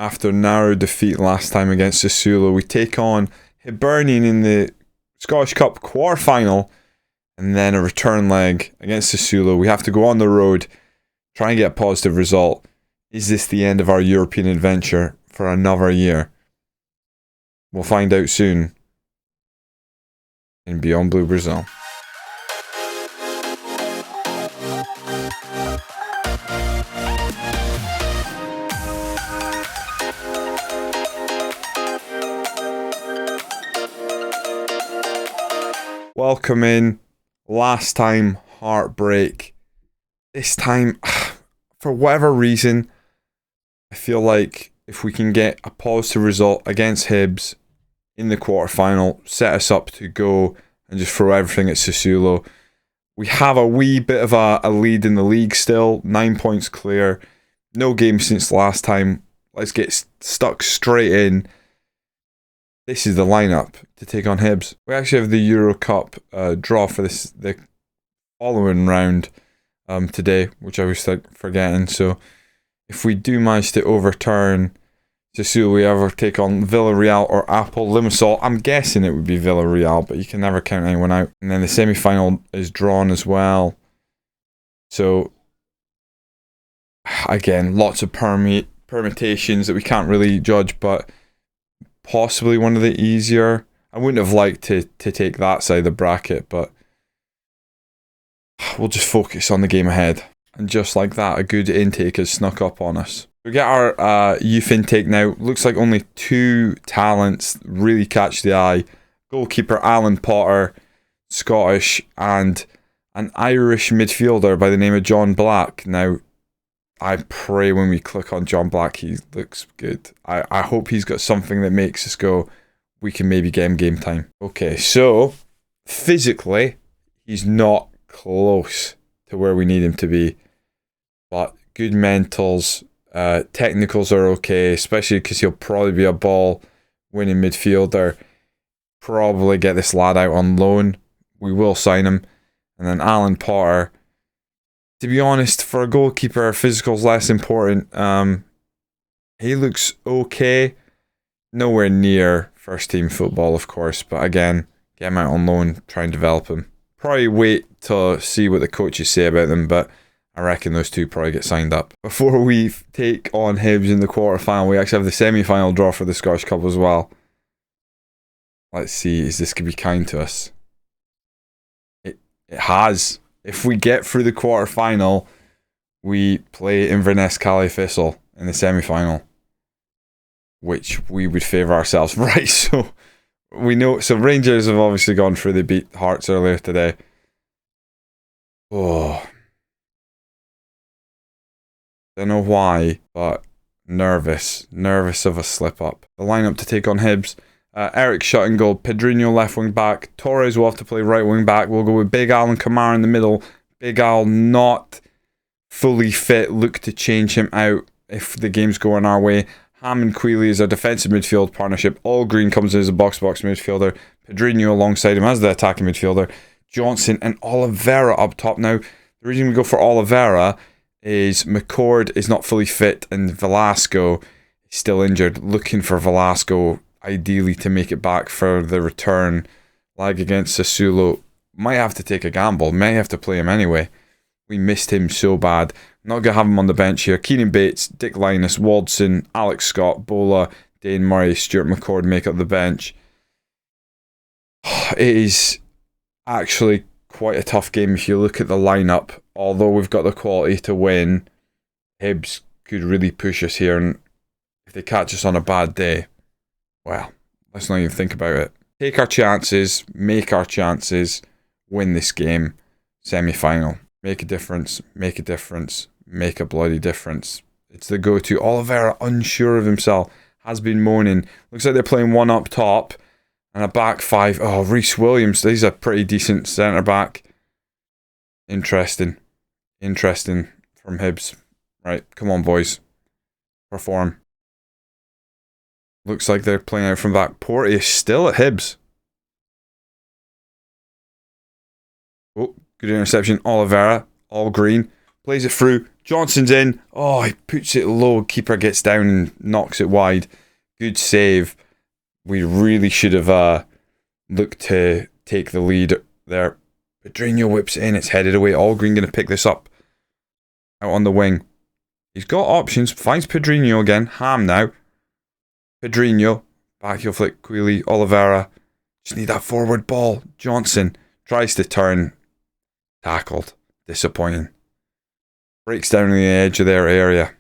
after narrow defeat last time against Sassuolo. We take on Hibernian in the Scottish Cup quarter-final, and then a return leg against Sassuolo. We have to go on the road, try and get a positive result. Is this the end of our European adventure for another year? We'll find out soon in Beyond Blue Brazil. Welcome in. Last time, heartbreak. This time, for whatever reason, I feel like if we can get a positive result against Hibs in the quarterfinal, set us up to go and just throw everything at Sassuolo. We have a wee bit of a lead in the league still, 9 points clear. No game since last time. Let's get stuck straight in. This is the lineup to take on Hibs. We actually have the Euro Cup draw for the following round today, which I was forgetting. So if we do manage to overturn Sassuolo, we ever take on Villarreal or Apple Limassol. I'm guessing it would be Villarreal, but you can never count anyone out. And then the semi-final is drawn as well. So again, lots of permutations that we can't really judge, but possibly one of the easier. I wouldn't have liked to take that side of the bracket, but we'll just focus on the game ahead. And just like that, a good intake has snuck up on us. We get our youth intake now. Looks like only 2 talents really catch the eye. Goalkeeper Alan Potter, Scottish, and an Irish midfielder by the name of John Black. Now, I pray when we click on John Black, he looks good. I hope he's got something that makes us go, we can maybe get him game time. Okay, so physically, he's not close to where we need him to be. But good mentals, technicals are okay, especially because he'll probably be a ball-winning midfielder. Probably get this lad out on loan. We will sign him. And then Alan Potter. To be honest, for a goalkeeper, physical's less important. He looks okay. Nowhere near first-team football, of course. But again, get him out on loan, try and develop him. Probably wait to see what the coaches say about them, but I reckon those two probably get signed up. Before we take on Hibs in the quarterfinal, we actually have the semi-final draw for the Scottish Cup as well. Let's see, is this going to be kind to us? It has. If we get through the quarterfinal, we play Inverness Calais Thistle in the semi-final, which we would favour ourselves. Right, so we know. So Rangers have obviously gone through. They beat Hearts earlier today. Oh, don't know why, but nervous of a slip up. The lineup to take on Hibs: Eric Shutt in goal, Pedrinho left wing back, Torres will have to play right wing back. We'll go with Big Al and Kamara in the middle. Big Al not fully fit. Look to change him out if the game's going our way. Ham and Quealy is a defensive midfield partnership. All Green comes in as a box-to-box midfielder. Pedrinho alongside him as the attacking midfielder. Johnson and Oliveira up top. Now, the reason we go for Oliveira is McCord is not fully fit and Velasco is still injured. Looking for Velasco ideally to make it back for the return leg against Sassuolo. Might have to take a gamble. May have to play him anyway. We missed him so bad. Not going to have him on the bench here. Keenan Bates, Dick Linus, Waldson, Alex Scott, Bola, Dane Murray, Stuart McCord make up the bench. It is actually quite a tough game if you look at the lineup. Although we've got the quality to win, Hibs could really push us here. And if they catch us on a bad day, well, let's not even think about it. Take our chances, make our chances, win this game. Semi-final. Make a difference, make a difference, make a bloody difference. It's the go-to. Oliveira, unsure of himself, has been moaning. Looks like they're playing one up top and a back five. Oh, Reece Williams, he's a pretty decent centre-back. Interesting from Hibs. Right, come on, boys. Perform. Looks like they're playing out from back. Porteous still at Hibs. Oh, good interception. Oliveira, all green. Plays it through. Johnson's in. Oh, he puts it low. Keeper gets down and knocks it wide. Good save. We really should have looked to take the lead there. Pedrinho whips it in. It's headed away. Allgreen going to pick this up. Out on the wing. He's got options. Finds Pedrinho again. Ham now. Pedrinho. Back heel flick. Queely. Oliveira. Just need that forward ball. Johnson tries to turn. Tackled. Disappointing. Breaks down on the edge of their area.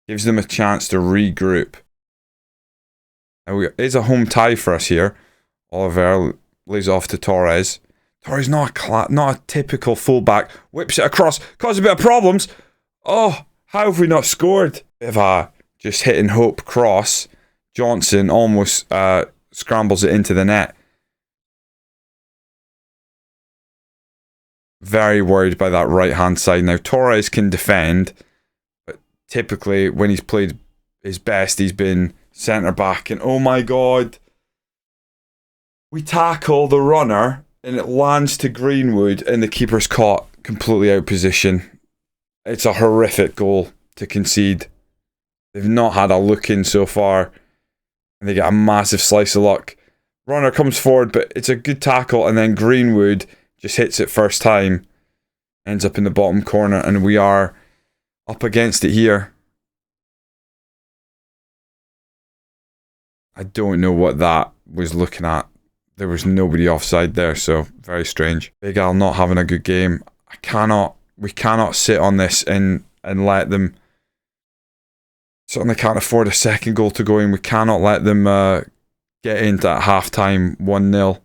Gives them a chance to regroup. Now it is a home tie for us here. Oliveira lays off to Torres. Torres not a typical fullback. Whips it across. Causes a bit of problems. Oh, how have we not scored? Bit of a just hit and hope cross. Johnson almost scrambles it into the net. Very worried by that right hand side. Now Torres can defend, but typically when he's played his best, he's been centre back. And oh my god, we tackle the runner and it lands to Greenwood and the keeper's caught completely out of position. It's a horrific goal to concede. They've not had a look in so far and they get a massive slice of luck. Runner comes forward, but it's a good tackle, and then Greenwood just hits it first time, ends up in the bottom corner, and we are up against it here. I don't know what that was looking at. There was nobody offside there, so very strange. Big Al not having a good game. We cannot sit on this and let them. Certainly can't afford a second goal to go in. We cannot let them get into at half time 1-0.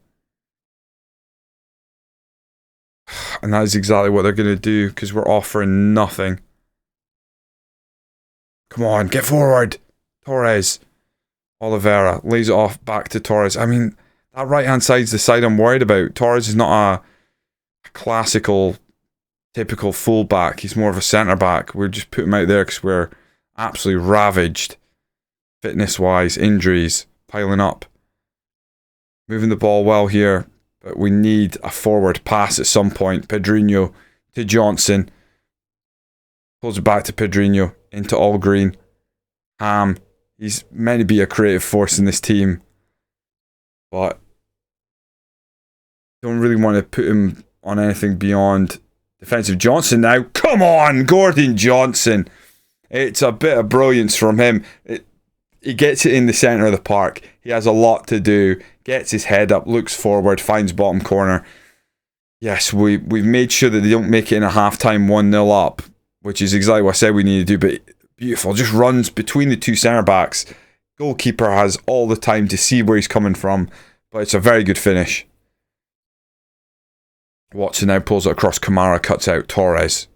And that is exactly what they're going to do, because we're offering nothing. Come on, get forward. Torres. Oliveira lays it off back to Torres. I mean, that right-hand side's the side I'm worried about. Torres is not a classical, typical full-back. He's more of a centre-back. We're just putting him out there because we're absolutely ravaged. Fitness-wise, injuries piling up. Moving the ball well here. But we need a forward pass at some point. Pedrinho to Johnson. Pulls it back to Pedrinho. Into Allgreen. Ham. He's meant to be a creative force in this team. But don't really want to put him on anything beyond defensive. Johnson now. Come on, Gordon Johnson. It's a bit of brilliance from him. He gets it in the centre of the park. He has a lot to do. Gets his head up, looks forward, finds bottom corner. Yes, we've made sure that they don't make it in a half-time 1-0 up, which is exactly what I said we need to do, but beautiful. Just runs between the two centre-backs. Goalkeeper has all the time to see where he's coming from, but it's a very good finish. Watson now pulls it across. Kamara cuts out Torres.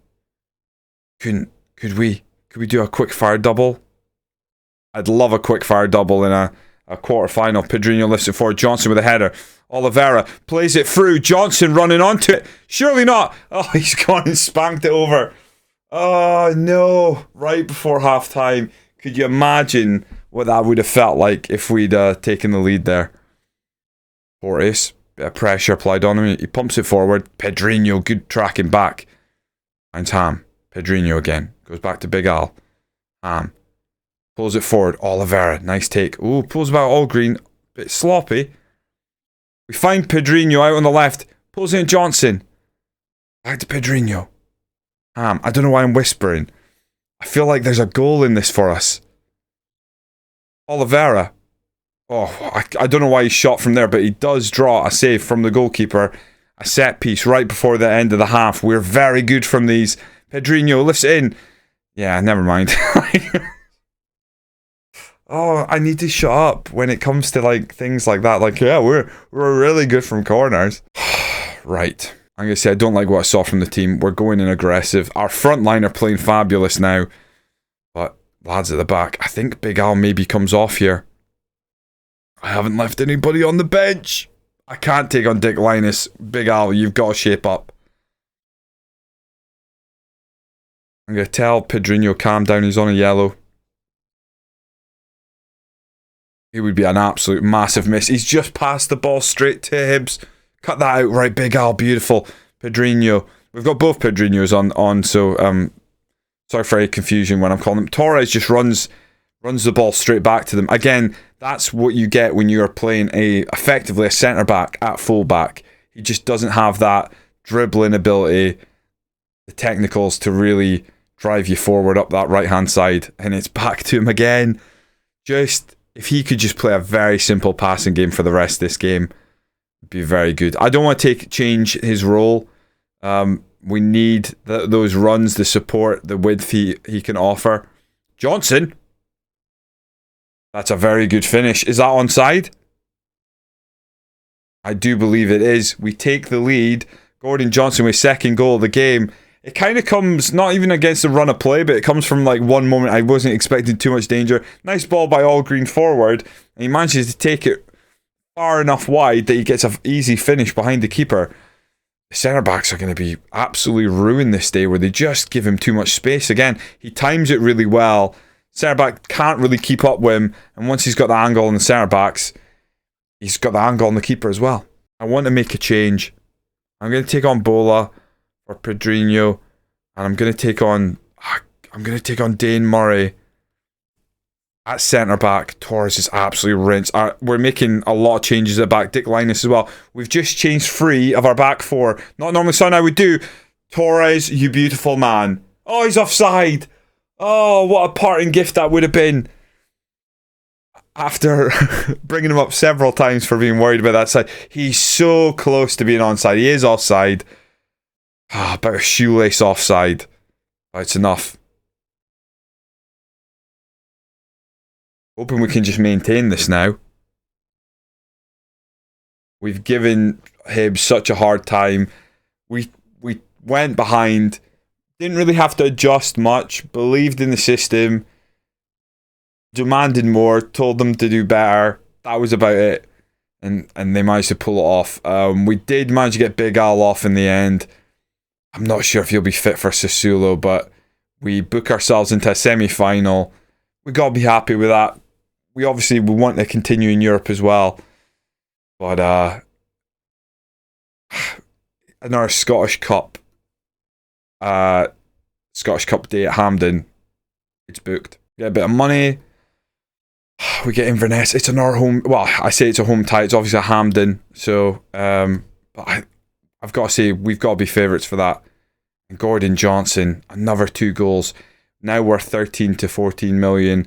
Could we do a quick-fire double? I'd love a quick-fire double in a quarter-final. Pedrinho lifts it forward. Johnson with a header. Oliveira plays it through. Johnson running onto it. Surely not. Oh, he's gone and spanked it over. Oh, no. Right before half-time. Could you imagine what that would have felt like if we'd taken the lead there? Porteous. Bit of pressure applied on him. He pumps it forward. Pedrinho, good tracking back. Finds Ham. Pedrinho again. Goes back to Big Al. Ham. Pulls it forward. Oliveira. Nice take. Ooh, pulls about Allgreen. Bit sloppy. We find Pedrinho out on the left. Pulls in Johnson. Back to Pedrinho. Ham. I don't know why I'm whispering. I feel like there's a goal in this for us. Oliveira. Oh, I don't know why he shot from there, but he does draw a save from the goalkeeper. A set piece right before the end of the half. We're very good from these. Pedrinho lifts it in. Yeah, never mind. Oh, I need to shut up when it comes to like things like that. Like, yeah, we're really good from corners. Right. I'm going to say I don't like what I saw from the team. We're going in aggressive. Our front line are playing fabulous now. But lads at the back, I think Big Al maybe comes off here. I haven't left anybody on the bench. I can't take on Dick Linus. Big Al, you've got to shape up. I'm going to tell Pedrinho, calm down. He's on a yellow. It would be an absolute massive miss. He's just passed the ball straight to Hibbs. Cut that out right, Big Al, beautiful. Pedrinho We've got both Pedrinhos on, so sorry for any confusion when I'm calling them. Torres just runs the ball straight back to them. Again, that's what you get when you are playing effectively a centre-back at full-back. He just doesn't have that dribbling ability, the technicals to really drive you forward up that right-hand side. And it's back to him again. Just, if he could just play a very simple passing game for the rest of this game, it'd be very good. I don't want to change his role. We need those runs, the support, the width he can offer. Johnson. That's a very good finish. Is that onside? I do believe it is. We take the lead. Gordon Johnson with second goal of the game. It kind of comes, not even against the run of play, but it comes from like one moment. I wasn't expecting too much danger. Nice ball by All Green forward. And he manages to take it far enough wide that he gets an easy finish behind the keeper. The centre-backs are going to be absolutely ruined this day where they just give him too much space. Again, he times it really well. Centre-back can't really keep up with him. And once he's got the angle on the centre-backs, he's got the angle on the keeper as well. I want to make a change. I'm going to take on Bola or Pedrinho, and I'm going to take on Dane Murray at centre back. Torres is absolutely rinsed. We're making a lot of changes at back. Dick Linus as well. We've just changed 3 of our back 4. Not normally something I would do. Torres, you beautiful man. Oh, he's offside. Oh, what a parting gift that would have been. After bringing him up several times for being worried about that side, he's so close to being onside. He is offside. About a shoelace offside. But it's enough. Hoping we can just maintain this now. We've given Hibs such a hard time. We went behind. Didn't really have to adjust much. Believed in the system. Demanded more. Told them to do better. That was about it. And they managed to pull it off. We did manage to get Big Al off in the end. I'm not sure if he'll be fit for Sassuolo, but we book ourselves into a semi-final. We got to be happy with that. We want to continue in Europe as well. But another Scottish Cup day at Hampden. It's booked. Get a bit of money. We get Inverness. It's another home. Well, I say it's a home tie. It's obviously a Hampden. So, but I've got to say we've got to be favourites for that. And Gordon Johnson, another 2 goals. Now worth 13 to 14 million.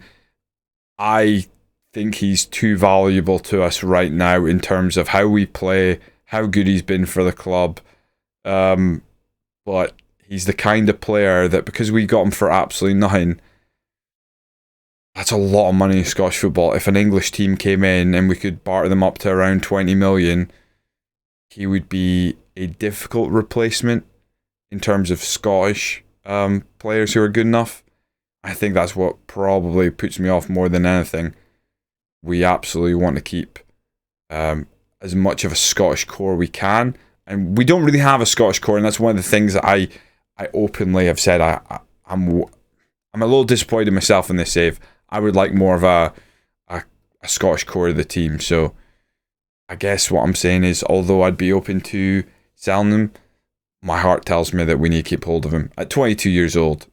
I think he's too valuable to us right now in terms of how we play, how good he's been for the club. But he's the kind of player that because we got him for absolutely nothing, that's a lot of money in Scottish football. If an English team came in and we could barter them up to around 20 million, he would be a difficult replacement in terms of Scottish players who are good enough. I think that's what probably puts me off more than anything. We absolutely want to keep as much of a Scottish core we can. And we don't really have a Scottish core, and that's one of the things that I openly have said. I'm a little disappointed myself in this save. I would like more of a Scottish core of the team. So I guess what I'm saying is, although I'd be open to selling him, my heart tells me that we need to keep hold of him. At 22 years old,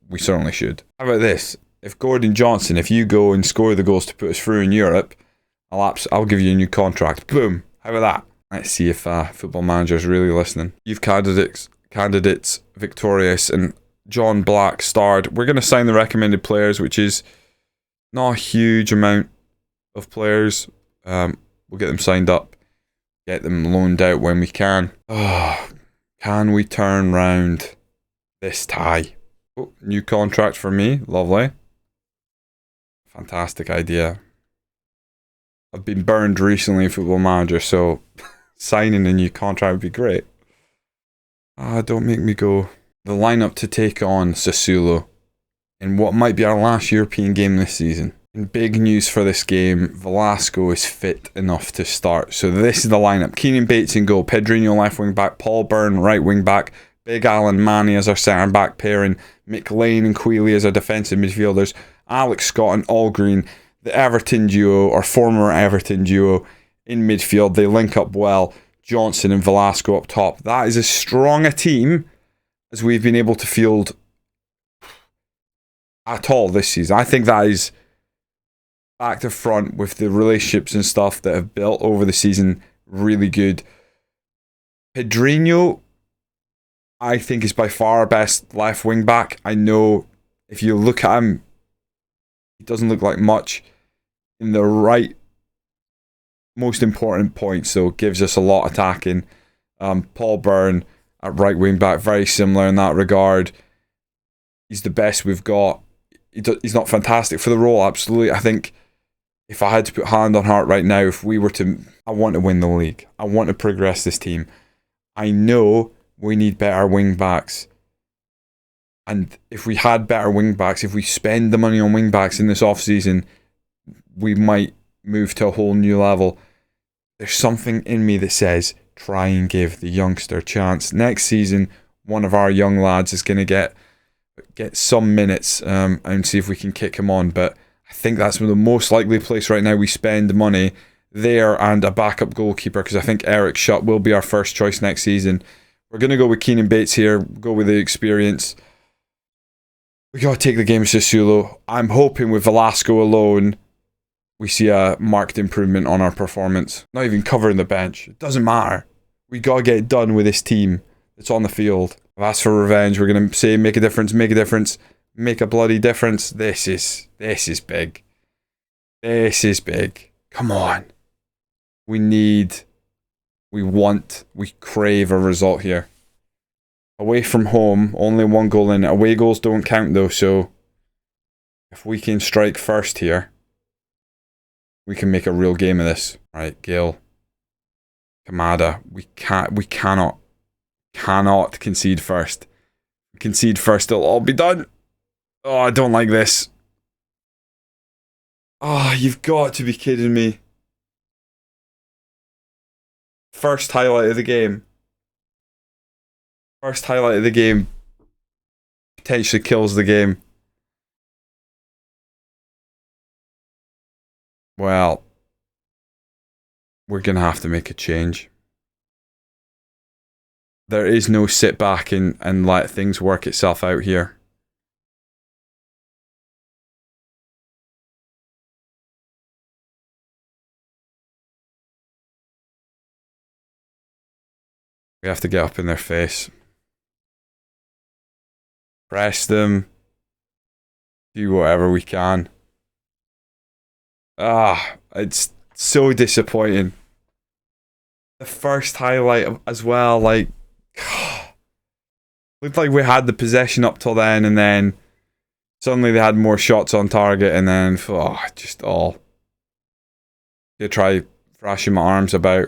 we certainly should. How about this? If Gordon Johnson, if you go and score the goals to put us through in Europe, I'll give you a new contract. Boom. How about that? Let's see if Football Manager's really listening. You've candidates Victorious and John Black starred. We're going to sign the recommended players, which is not a huge amount of players. We'll get them signed up, get them loaned out when we can. Oh, can we turn round this tie? Oh, new contract for me. Lovely. Fantastic idea. I've been burned recently in Football Manager, so signing a new contract would be great. Don't make me go. The lineup to take on Sassuolo in what might be our last European game this season. In big news for this game, Velasco is fit enough to start. So this is the lineup. Keenan Bates in goal, Pedrinho left wing back, Paul Byrne right wing back, Big Alan Manny as our centre back pairing, McLean and Quealy as our defensive midfielders, Alex Scott and Allgreen, the Everton duo or former Everton duo in midfield. They link up well. Johnson and Velasco up top. That is as strong a team as we've been able to field at all this season. I think that is back to front with the relationships and stuff that have built over the season really good. Pedrinho, I think, is by far our best left wing back. I know if you look at him, he doesn't look like much in the right most important points, so gives us a lot attacking. Paul Byrne at right wing back, very similar in that regard. He's the best we've got. He's not fantastic for the role, absolutely. I think if I had to put hand on heart right now, if we were to, I want to win the league. I want to progress this team. I know we need better wing backs. And if we had better wing backs, if we spend the money on wing backs in this off-season, we might move to a whole new level. There's something in me that says, try and give the youngster a chance. Next season, one of our young lads is going to get some minutes and see if we can kick him on. But I think that's the most likely place right now we spend money there and a backup goalkeeper, because I think Eric Shutt will be our first choice next season. We're going to go with Keenan Bates here, go with the experience. We got to take the game of Sassuolo. I'm hoping with Velasco alone, we see a marked improvement on our performance. Not even covering the bench. It doesn't matter. We got to get it done with this team that's on the field. I've asked for revenge. We're going to say make a difference, make a difference, make a bloody difference. This is big. This is big. Come on. We crave a result here. Away from home, only 1 goal in. Away goals don't count though, so if we can strike first here, we can make a real game of this. Right, Gil. Kamada. We cannot concede first. Concede first, it'll all be done. Oh, I don't like this. Oh, you've got to be kidding me. First highlight of the game. First highlight of the game potentially kills the game. Well, we're going to have to make a change. There is no sit back and let things work itself out here. We have to get up in their face. Press them. Do whatever we can. It's so disappointing. The first highlight as well, like, looked like we had the possession up till then, and then suddenly they had more shots on target, and then you try thrashing my arms about.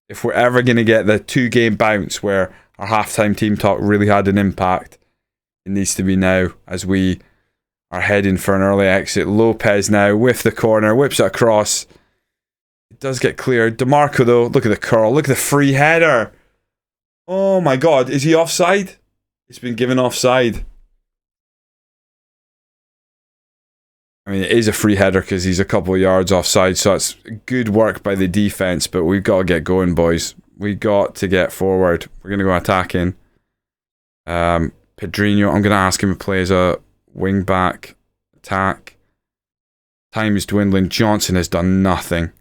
If we're ever going to get the 2-game bounce where our halftime team talk really had an impact, it needs to be now, as we are heading for an early exit. Lopez now with the corner, whips it across. It does get cleared. DeMarco though, look at the curl, look at the free header. Oh my god, is he offside? It's been given offside. I mean, it is a free header because he's a couple of yards offside, so it's good work by the defence, but we've got to get going, boys. We got to get forward. We're going to go attacking. Pedrinho, I'm going to ask him to play as a wing back. Attack. Time is dwindling. Johnson has done nothing.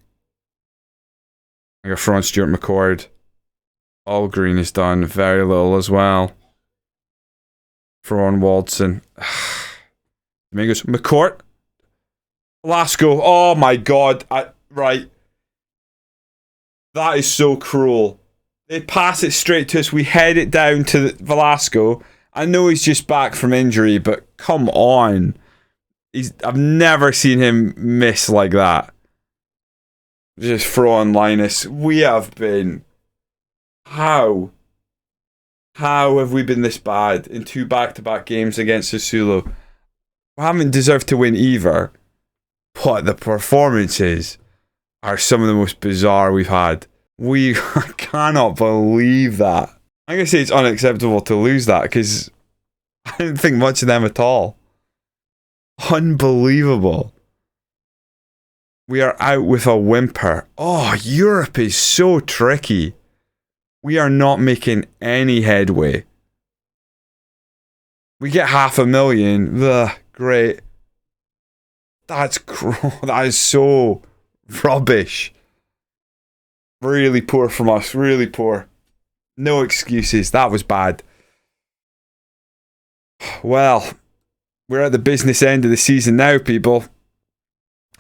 I got throw on Stuart McCord. Allgreen has done very little as well. Throw on Waldson. Domingos. McCourt. Velasco. Oh my god. Right. That is so cruel. They pass it straight to us. We head it down to Velasco. I know he's just back from injury, but come on. I've never seen him miss like that. Just throw on Linus. We have been... How have we been this bad in 2 back-to-back games against Sassuolo? We haven't deserved to win either. But the performances are some of the most bizarre we've had. I cannot believe that. I'm going to say it's unacceptable to lose that because I didn't think much of them at all. Unbelievable. We are out with a whimper. Oh, Europe is so tricky. We are not making any headway. We get 500,000. Ugh, great. That is so rubbish. Really poor from us. Really poor. No excuses. That was bad. Well, we're at the business end of the season now, people.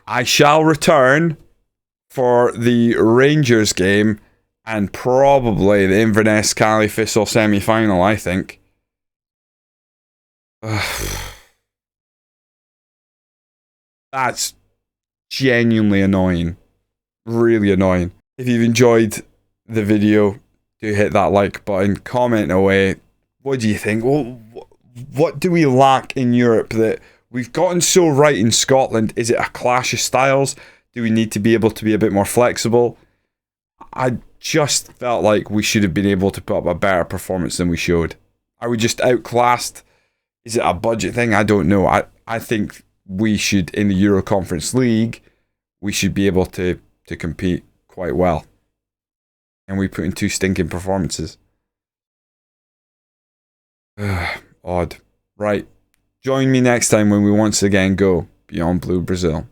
I shall return for the Rangers game and probably the Inverness Cali Thistle semi-final, I think. That's genuinely annoying. Really annoying. If you've enjoyed the video, do hit that like button, comment away. What do you think? What do we lack in Europe that we've gotten so right in Scotland? Is it a clash of styles? Do we need to be able to be a bit more flexible? I just felt like we should have been able to put up a better performance than we showed. Are we just outclassed? Is it a budget thing? I don't know. I think we should, in the Euro Conference League, we should be able to compete quite well. And we put in 2 stinking performances. Odd. Right. Join me next time when we once again go Beyond Blue Brazil.